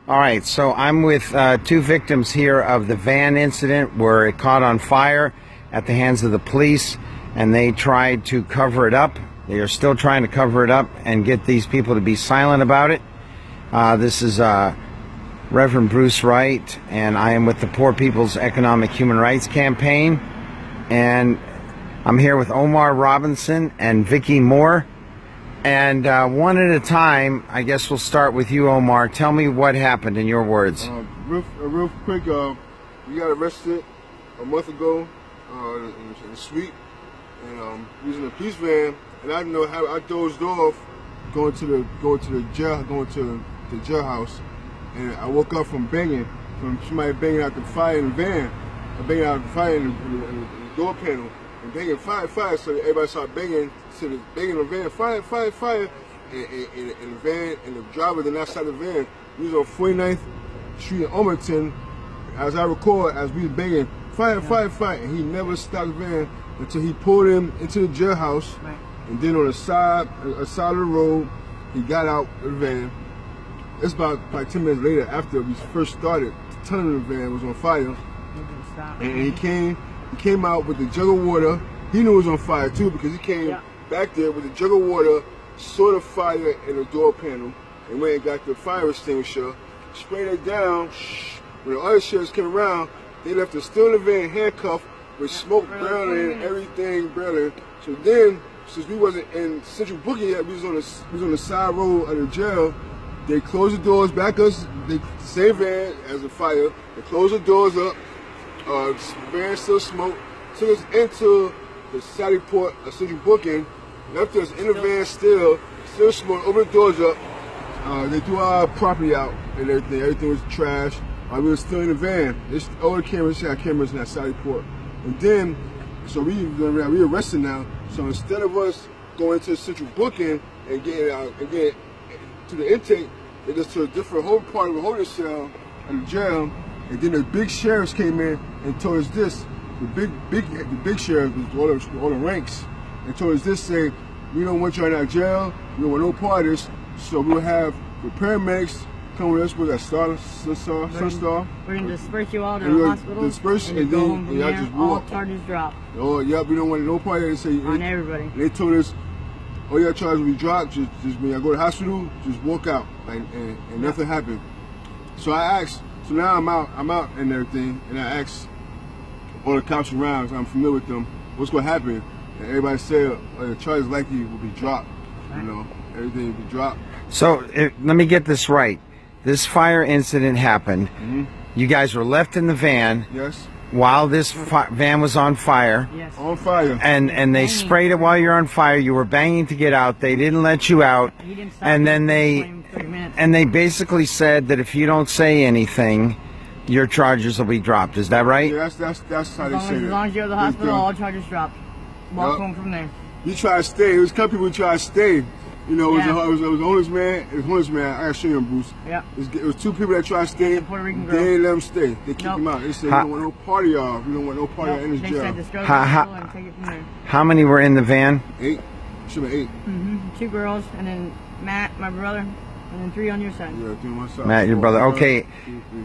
All right, so I'm with two victims here of the van incident where it caught on fire at the hands of the police, and they tried to cover it up. They are still trying to cover it up and get these people to be silent about it. This is Reverend Bruce Wright, and I am with the Poor People's Economic Human Rights Campaign, and I'm here with Omar Robinson and Vicky Moore. And one at a time, I guess we'll start with you, Omar. Tell me what happened in your words. Real quick, we got arrested a month ago in the suite, and using a police van. And I didn't know how I dozed off going to the jailhouse, and I woke up from somebody banging out the fire in the van, banging out the fire in the door panel. And banging fire, so everybody started banging the van, fire, and the van, and the driver then outside the van. We was on 49th Street in Omerton, as I recall, as we was banging, fire, and he never stopped the van until he pulled him into the jailhouse, and then on the side of the road, he got out of the van. It's about 10 minutes later, after we first started, the tunnel of the van was on fire, and he came out with the jug of water. He knew it was on fire too, because he came back there with the jug of water, saw the fire in the door panel, and went and got the fire extinguisher, sprayed it down. When the other sheriffs came around, they left us still in the van, handcuffed, with smoke burning, everything burning. So then, since we wasn't in central booking yet, we was on the side road of the jail. They closed the doors back us. They same van as the fire. They closed the doors up. The van still smoke. Took us into the Saturday Port of Central Booking. Left us in the van still smoke. Opened the doors up. They threw our property out and everything. Everything was trash. We were still in the van. All the cameras had cameras in that Saturday Port. And then, so we arrested now. So instead of us going to Central Booking and getting to the intake, they just took a different whole part of the holding cell in the jail. And then the big sheriffs came in and told us this. The big sheriff with all the ranks, and told us this, say, we don't want you in our jail, we don't want no part of this, so we'll have the paramedics come with us with that Sunstar. We're going to disperse you all to the hospital, and then y'all just walk. All charges drop. Oh, yeah, we don't want no part of it. Say, on everybody. They told us, all your charges will be dropped, just when y'all go to the hospital, just walk out, and nothing happened. So I asked, so now I'm out and everything, and I asked all the cops around, I'm familiar with them, what's going to happen? And everybody said the charges likely will be dropped, you know, everything will be dropped. So let me get this right. This fire incident happened. You guys were left in the van. Yes. While this van was on fire. Yes. On fire. And they sprayed it while you're on fire. You were banging to get out. They didn't let you out. And then they basically said that if you don't say anything, your charges will be dropped. Is that right? Yeah, that's how they say it. As long as you're at the hospital, all charges drop. Walk home from there. You try to stay. It was a couple people who tried to stay. You know, it was a homeless man. It was a homeless man. I gotta show you, Bruce. Yeah. It was two people that tried to stay. A Puerto Rican girl. They didn't let them stay. They kicked them out. They said, we don't want no party, y'all. We don't want no party in this jail. They said, just go to the hospital and take it from there. How many were in the van? 8. Should have been 8. 2 girls, and then Matt, my brother, and then 3 on your side. Yeah, 3 on my side. Matt, your brother. Okay. 2, 3, 4.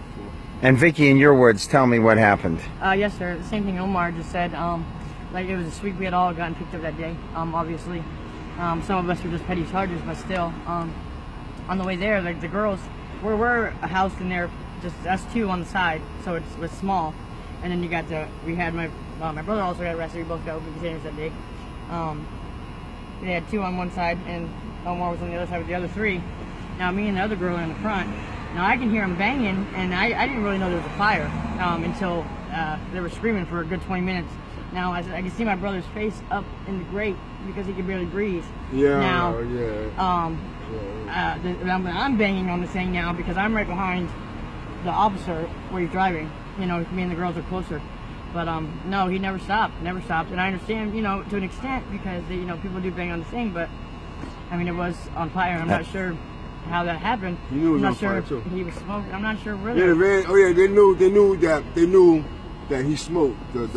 And Vicky, in your words, tell me what happened. Yes, sir. The same thing Omar just said. Like, it was a sweep. We had all gotten picked up that day, obviously. Some of us were just petty charges, but still, on the way there, like the girls, we're housed in there, just us 2 on the side, so it was small. And then we had my brother also got arrested. We both got open containers that day. They had 2 on one side, and Omar was on the other side with the other 3. Now me and the other girl are in the front. Now I can hear them banging, and I didn't really know there was a fire until they were screaming for a good 20 minutes. Now I can see my brother's face up in the grate because he could barely breathe. Yeah. Now, I'm banging on the thing now because I'm right behind the officer where he's driving. You know, me and the girls are closer. But no, he never stopped. And I understand, you know, to an extent because you know people do bang on the thing, but I mean it was on fire. I'm not sure how that happened. He knew it was I'm on not sure fire too. He was smoking. I'm not sure really. Yeah, the van. Oh yeah, they knew that he smoked. The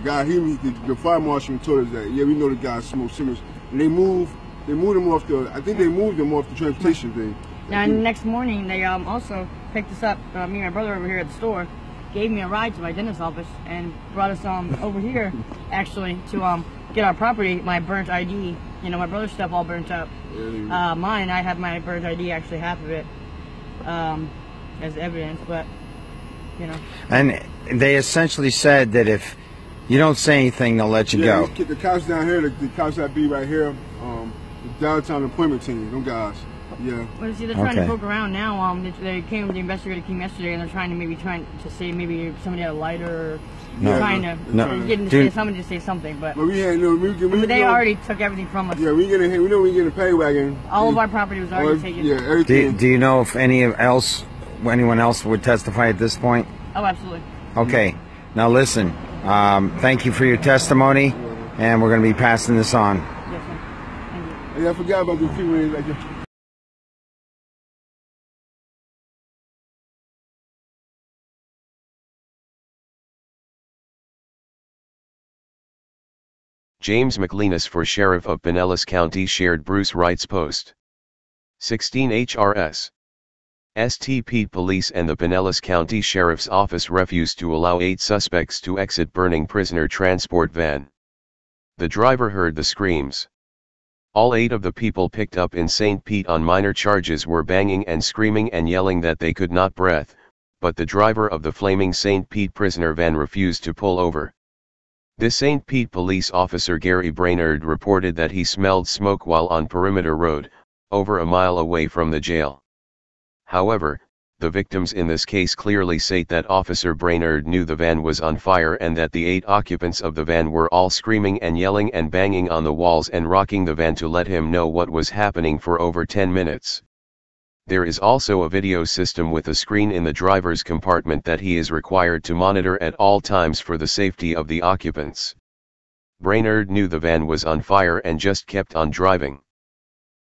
guy, the fire marshal told us that. Yeah, we know the guy smoked cigarettes. And they moved him off the. I think they moved him off the transportation thing. Now, the next morning, they also picked us up, me and my brother over here at the store, gave me a ride to my dentist's office, and brought us over here, actually, to get our property, my burnt ID. You know, my brother's stuff all burnt up. Mine, I have my burnt ID, actually half of it, as evidence, but, you know. And they essentially said that if you don't say anything, they'll let you go. The cops down here, the cops that be right here, the downtown appointment team, them guys. Yeah. Well, see, they're trying to poke around now. The investigator came yesterday, and they're trying to say maybe somebody had a lighter. Or trying to get them to say somebody to say something, but we had they already took everything from us. Yeah, we know we getting a pay wagon. All of our property was already taken. Yeah, everything. Do you know if anyone else would testify at this point? Oh, absolutely. Okay. Now listen. Thank you for your testimony, and we're going to be passing this on. Yes, sir. Thank you. Yeah, I forgot about the people like this. James McLeanis for Sheriff of Pinellas County shared Bruce Wright's post. 16 HRS. STP Police and the Pinellas County Sheriff's Office refused to allow 8 suspects to exit burning prisoner transport van. The driver heard the screams. All 8 of the people picked up in St. Pete on minor charges were banging and screaming and yelling that they could not breathe, but the driver of the flaming St. Pete prisoner van refused to pull over. This St. Pete police officer Gary Brainerd reported that he smelled smoke while on Perimeter Road, over a mile away from the jail. However, the victims in this case clearly state that Officer Brainerd knew the van was on fire and that the 8 occupants of the van were all screaming and yelling and banging on the walls and rocking the van to let him know what was happening for over 10 minutes. There is also a video system with a screen in the driver's compartment that he is required to monitor at all times for the safety of the occupants. Brainerd knew the van was on fire and just kept on driving.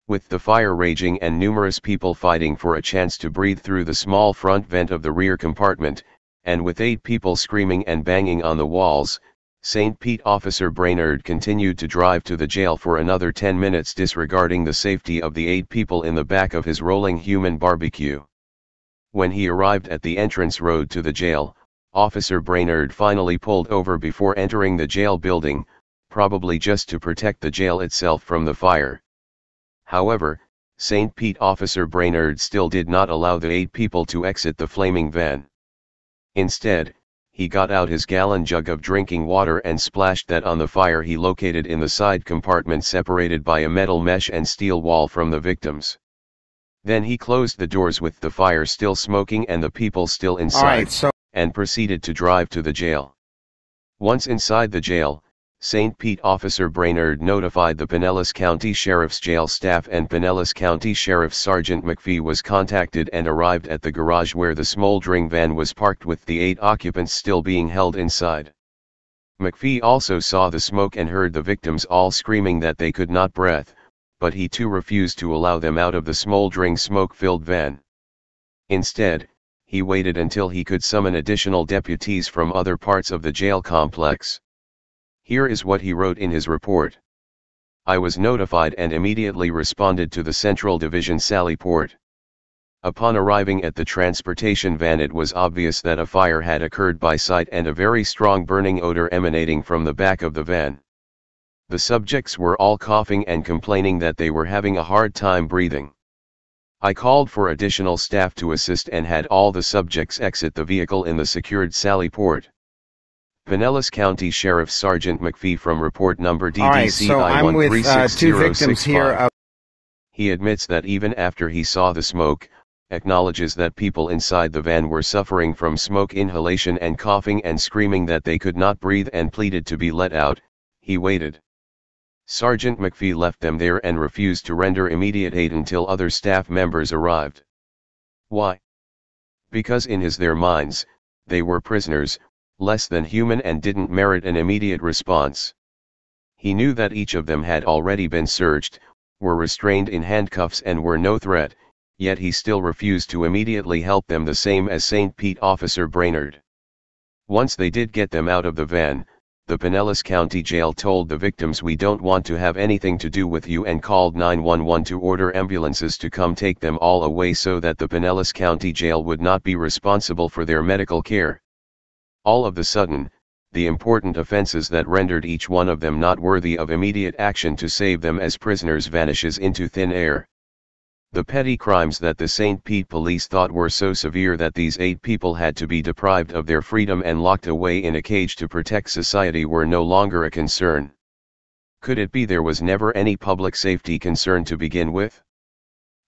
With the fire raging and numerous people fighting for a chance to breathe through the small front vent of the rear compartment, and with 8 people screaming and banging on the walls, St. Pete officer Brainerd continued to drive to the jail for another 10 minutes, disregarding the safety of the 8 people in the back of his rolling human barbecue. When he arrived at the entrance road to the jail, Officer Brainerd finally pulled over before entering the jail building, probably just to protect the jail itself from the fire. However, St. Pete officer Brainerd still did not allow the 8 people to exit the flaming van. Instead, he got out his gallon jug of drinking water and splashed that on the fire he located in the side compartment, separated by a metal mesh and steel wall from the victims. Then he closed the doors with the fire still smoking and the people still inside, and proceeded to drive to the jail. Once inside the jail, St. Pete officer Brainerd notified the Pinellas County Sheriff's jail staff, and Pinellas County Sheriff Sergeant McPhee was contacted and arrived at the garage where the smoldering van was parked with the 8 occupants still being held inside. McPhee also saw the smoke and heard the victims all screaming that they could not breathe, but he too refused to allow them out of the smoldering smoke-filled van. Instead, he waited until he could summon additional deputies from other parts of the jail complex. Here is what he wrote in his report. I was notified and immediately responded to the Central Division Sally Port. Upon arriving at the transportation van, it was obvious that a fire had occurred by sight and a very strong burning odor emanating from the back of the van. The subjects were all coughing and complaining that they were having a hard time breathing. I called for additional staff to assist and had all the subjects exit the vehicle in the secured Sally Port. Pinellas County Sheriff Sergeant McPhee from report number DDCI-136065. He admits that even after he saw the smoke, acknowledges that people inside the van were suffering from smoke inhalation and coughing and screaming that they could not breathe and pleaded to be let out. He waited. Sergeant McPhee left them there and refused to render immediate aid until other staff members arrived. Why? Because in their minds, they were prisoners, less than human, and didn't merit an immediate response. He knew that each of them had already been searched, were restrained in handcuffs and were no threat, yet he still refused to immediately help them, the same as St. Pete officer Brainerd. Once they did get them out of the van, the Pinellas County Jail told the victims, "We don't want to have anything to do with you," and called 911 to order ambulances to come take them all away so that the Pinellas County Jail would not be responsible for their medical care. All of the sudden, the important offenses that rendered each one of them not worthy of immediate action to save them as prisoners vanishes into thin air. The petty crimes that the St. Pete police thought were so severe that these 8 people had to be deprived of their freedom and locked away in a cage to protect society were no longer a concern. Could it be there was never any public safety concern to begin with?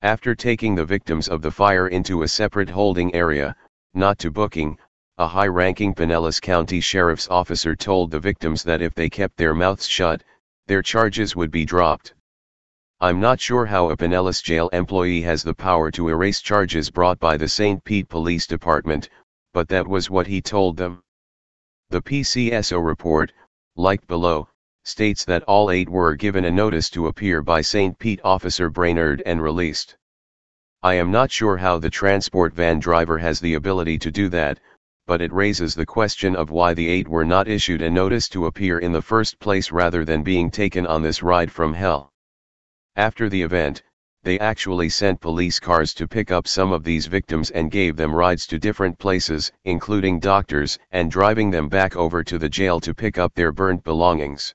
After taking the victims of the fire into a separate holding area, not to booking, a high-ranking Pinellas County Sheriff's officer told the victims that if they kept their mouths shut, their charges would be dropped. I'm not sure how a Pinellas jail employee has the power to erase charges brought by the St. Pete Police Department, but that was what he told them. The PCSO report, like below, states that all 8 were given a notice to appear by St. Pete Officer Brainerd and released. I am not sure how the transport van driver has the ability to do that, but it raises the question of why the 8 were not issued a notice to appear in the first place rather than being taken on this ride from hell. After the event, they actually sent police cars to pick up some of these victims and gave them rides to different places, including doctors, and driving them back over to the jail to pick up their burnt belongings.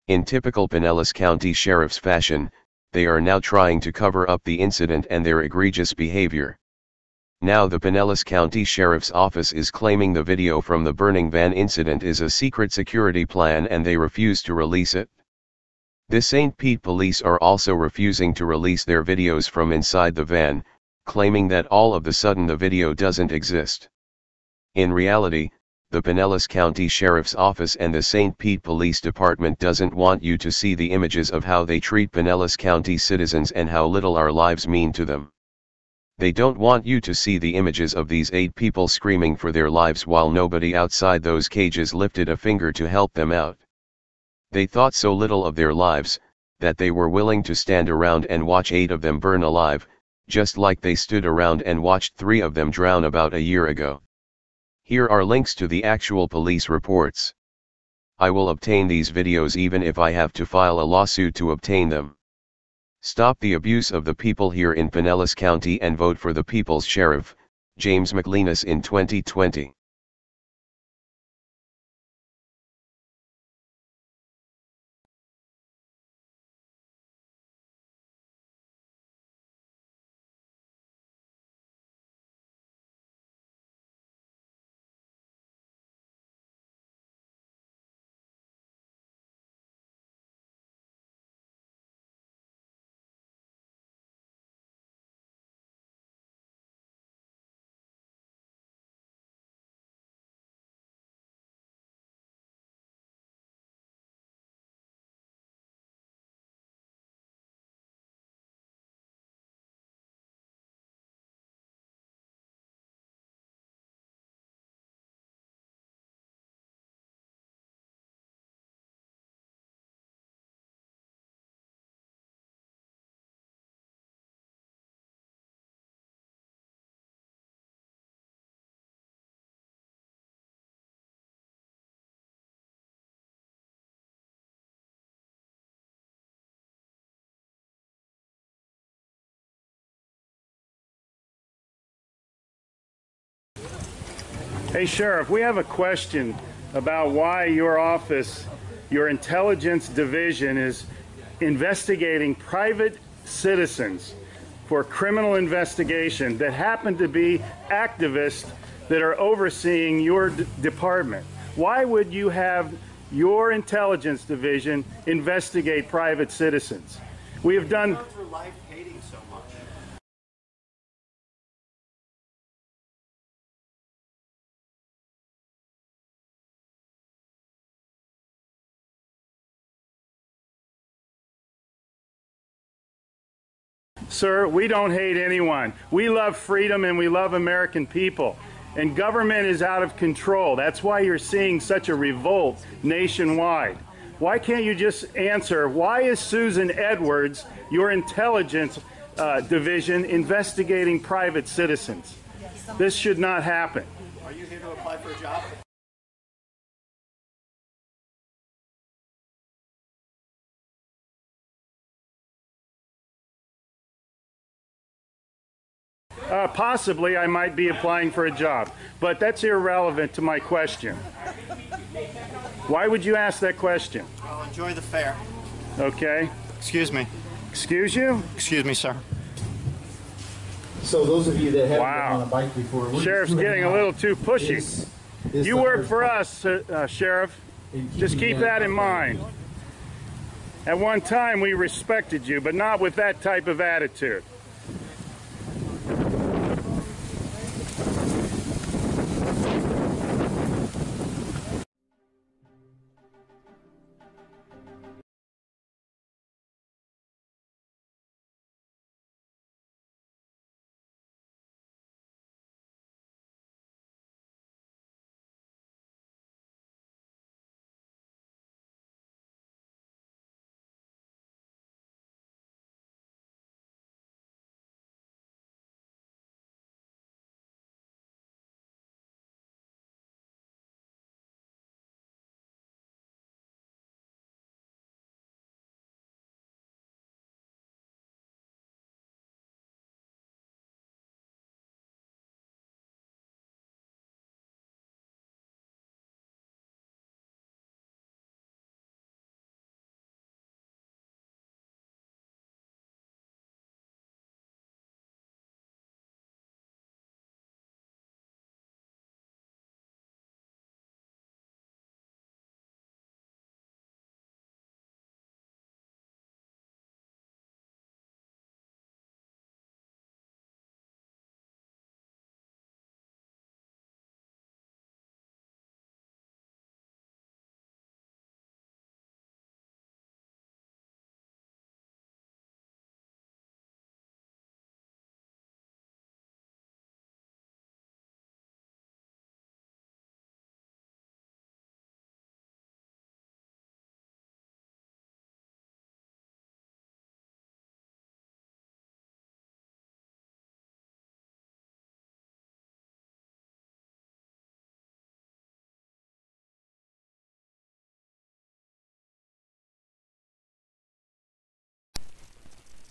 In typical Pinellas County Sheriff's fashion, they are now trying to cover up the incident and their egregious behavior. Now the Pinellas County Sheriff's Office is claiming the video from the burning van incident is a secret security plan and they refuse to release it. The St. Pete police are also refusing to release their videos from inside the van, claiming that all of the sudden the video doesn't exist. In reality, the Pinellas County Sheriff's Office and the St. Pete Police Department doesn't want you to see the images of how they treat Pinellas County citizens and how little our lives mean to them. They don't want you to see the images of these 8 people screaming for their lives while nobody outside those cages lifted a finger to help them out. They thought so little of their lives, that they were willing to stand around and watch 8 of them burn alive, just like they stood around and watched 3 of them drown about a year ago. Here are links to the actual police reports. I will obtain these videos even if I have to file a lawsuit to obtain them. Stop the abuse of the people here in Pinellas County and vote for the People's Sheriff, James McLenis in 2020. Hey Sheriff, we have a question about why your office, your intelligence division, is investigating private citizens for criminal investigation that happen to be activists that are overseeing your department. Why would you have your intelligence division investigate private citizens? We have done... for life hating so much. Sir, we don't hate anyone. We love freedom and we love American people. And government is out of control. That's why you're seeing such a revolt nationwide. Why can't you just answer, why is Susan Edwards, your intelligence division, investigating private citizens? This should not happen. Are you here to apply for a job? Possibly I might be applying for a job, but that's irrelevant to my question. Why would you ask that question? I'll enjoy the fair. Okay. Excuse me. Excuse you? Excuse me, sir. So those of you that haven't Wow. been on a bike before, we're Sheriff's just getting a little too pushy. is You the work hard for part. us, Sheriff. And Just keep that in up. mind. At one time we respected you, but not with that type of attitude.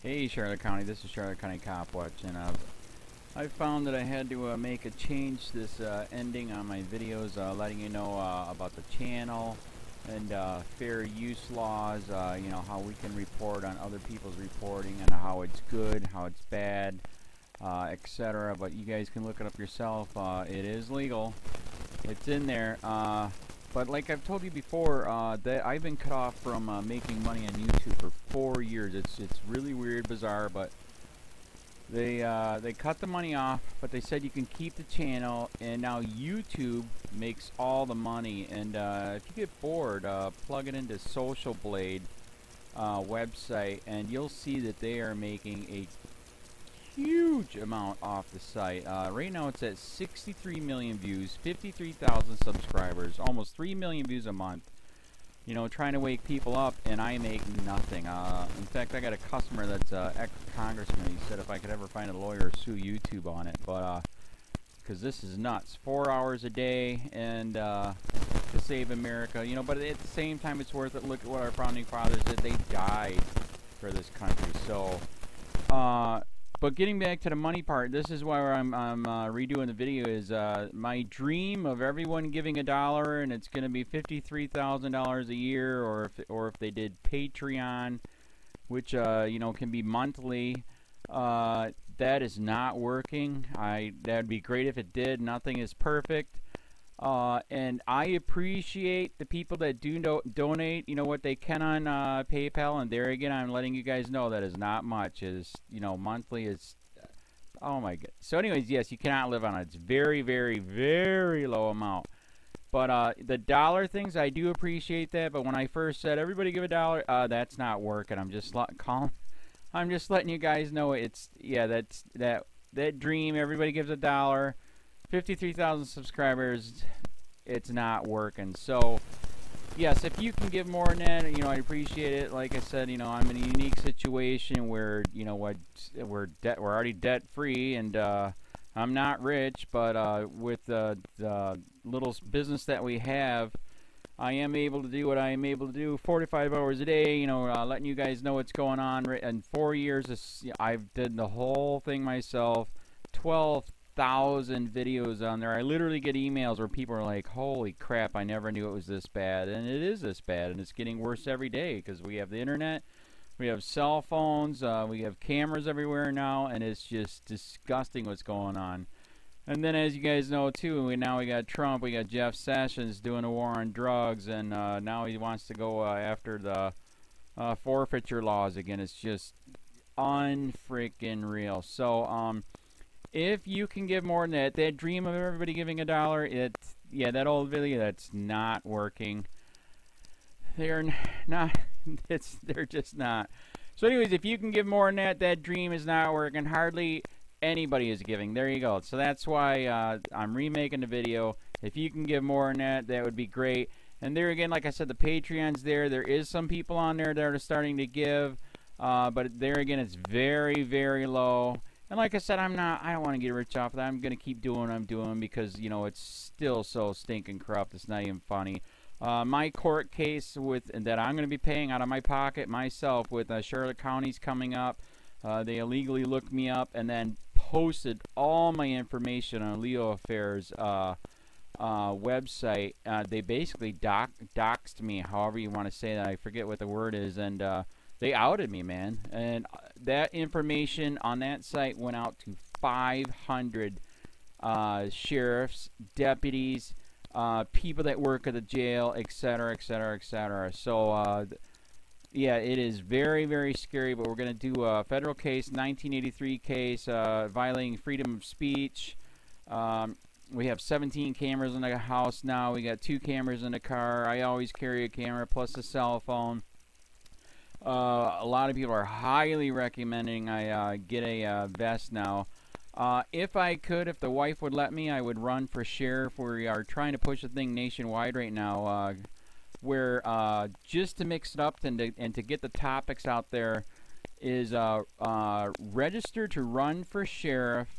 Hey Charlotte County, this is Charlotte County COPWATCH, and I found that I had to make a change this ending on my videos, letting you know about the channel and fair use laws, you know, how we can report on other people's reporting and how it's good, how it's bad, etc. But you guys can look it up yourself. It is legal. It's in there. But like I've told you before, that I've been cut off from making money on YouTube for 4 years. It's really weird, bizarre, but they cut the money off, but they said you can keep the channel, and now YouTube makes all the money. And if you get bored, plug it into Social Blade website, and you'll see that they are making a huge amount off the site. Right now it's at 63 million views, 53,000 subscribers, almost 3 million views a month. You know, trying to wake people up, and I make nothing. In fact, I got a customer that's ex-congressman. He said if I could ever find a lawyer, sue YouTube on it. But because this is nuts, 4 hours a day, and to save America. You know, but at the same time, it's worth it. Look at what our founding fathers did. They died for this country. So. But getting back to the money part, this is why I'm redoing the video. Is my dream of everyone giving $1, and it's going to be $53,000 a year, or if they did Patreon, which you know, can be monthly. That is not working. That'd be great if it did. Nothing is perfect. And I appreciate the people that do donate, you know, what they can on PayPal, and there again, I'm letting you guys know that is not much. Is, you know, monthly is, oh my god. So anyways, yes, you cannot live on it. It's very, very, very low amount. But the dollar things, I do appreciate that. But when I first said everybody give $1, that's not working. I'm just letting you guys know it's, yeah, that's that dream. Everybody gives $1. 53,000 subscribers, it's not working. So yes, if you can give more than that, you know, I appreciate it. Like I said, you know, I'm in a unique situation where, you know what, we're already debt free, and I'm not rich, but with the little business that we have, I am able to do what I am able to do 45 hours a day, you know, letting you guys know what's going on. In 4 years, I've did the whole thing myself. 12,000 videos on there. I literally get emails where people are like, holy crap, I never knew it was this bad. And it is this bad, and it's getting worse every day because we have the internet, we have cell phones, we have cameras everywhere now, and it's just disgusting what's going on. And then, as you guys know too, now we got Trump, we got Jeff Sessions doing a war on drugs, and now he wants to go after the forfeiture laws again. It's just unfreaking real. So if you can give more than that dream of everybody giving $1, yeah, that old video, that's not working. They're not. They're just not. So anyways, if you can give more than that dream is not working. Hardly anybody is giving. There you go. So that's why I'm remaking the video. If you can give more than that, that would be great. And there again, like I said, the Patreon's there. There is some people on there that are starting to give, but there again, it's very, very low. And like I said, I don't want to get rich off of that. I'm going to keep doing what I'm doing because, you know, it's still so stinking corrupt. It's not even funny. My court case that I'm going to be paying out of my pocket myself with Charlotte County's coming up. They illegally looked me up and then posted all my information on LEOAFFAIRS website. They basically doxed me, however you want to say that. I forget what the word is, and they outed me, man. And that information on that site went out to 500 sheriffs, deputies, people that work at the jail, etc., etc., etc. So yeah, it is very, very scary, but we're going to do a federal case, 1983 case, violating freedom of speech. We have 17 cameras in the house now. We got 2 cameras in the car. I always carry a camera plus a cell phone. A lot of people are highly recommending I get a vest now. If I could, if the wife would let me, I would run for sheriff. We are trying to push the thing nationwide right now. Where just to mix it up and to get the topics out there is register to run for sheriff,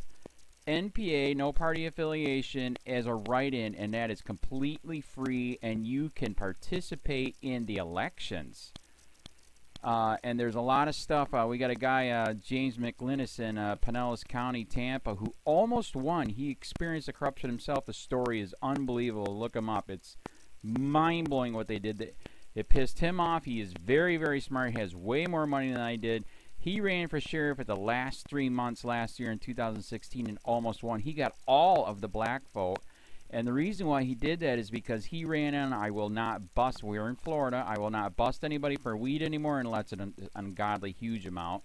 NPA, no party affiliation, as a write-in, and that is completely free, and you can participate in the elections. And there's a lot of stuff. We got a guy, James McLinnis in Pinellas County, Tampa, who almost won. He experienced the corruption himself. The story is unbelievable. Look him up. It's mind-blowing what they did. It pissed him off. He is very, very smart. He has way more money than I did. He ran for sheriff at the last 3 months last year in 2016 and almost won. He got all of the black vote. And the reason why he did that is because he ran in, I will not bust, we're in Florida, I will not bust anybody for weed anymore unless it's an ungodly huge amount,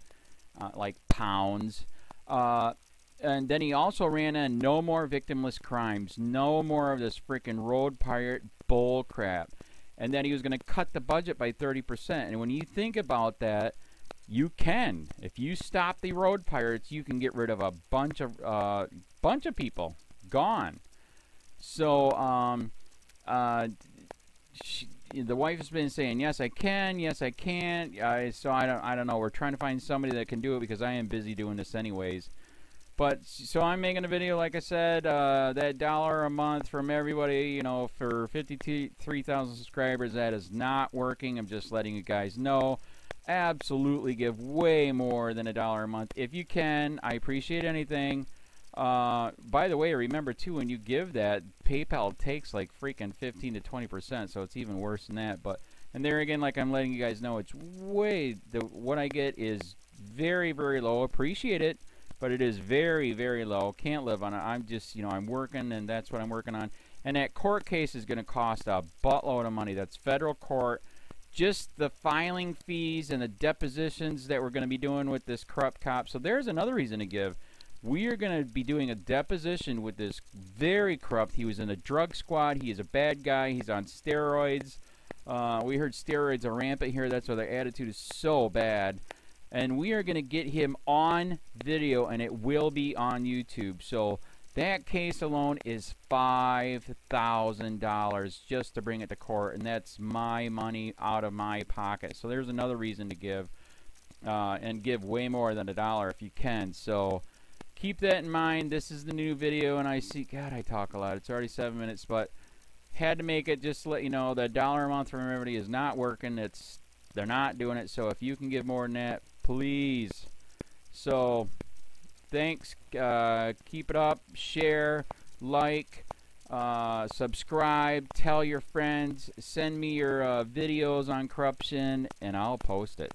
like pounds. And then he also ran in no more victimless crimes, no more of this freaking road pirate bull crap. And then he was going to cut the budget by 30%. And when you think about that, you can. If you stop the road pirates, you can get rid of a bunch of people. Gone. So, the wife has been saying, yes, I can, yes, I can't. So I don't know. We're trying to find somebody that can do it because I am busy doing this anyways. But, so I'm making a video, like I said, that $1 a month from everybody, you know, for 53,000 subscribers, that is not working. I'm just letting you guys know. Absolutely give way more than $1 a month. If you can, I appreciate anything. By the way, remember too, when you give that, PayPal takes like freaking 15 to 20%, so it's even worse than that. But, and there again, like I'm letting you guys know, it's way, what I get is very, very low. Appreciate it, but it is very, very low. Can't live on it. I'm just, you know, I'm working, and that's what I'm working on. And that court case is going to cost a buttload of money. That's federal court. Just the filing fees and the depositions that we're going to be doing with this corrupt cop. So there's another reason to give. We are going to be doing a deposition with this very corrupt. He was in a drug squad. He is a bad guy. He's on steroids. We heard steroids are rampant here. That's why their attitude is so bad. And we are going to get him on video, and it will be on YouTube. So that case alone is $5,000 just to bring it to court, and that's my money out of my pocket. So there's another reason to give, and give way more than $1 if you can. So keep that in mind. This is the new video, and I see, God, I talk a lot. It's already 7 minutes, but had to make it just to let you know that $1 a month from everybody is not working. They're not doing it. So if you can give more than that, please. So Thanks. Keep it up. Share, like, subscribe, tell your friends, send me your videos on corruption, and I'll post it.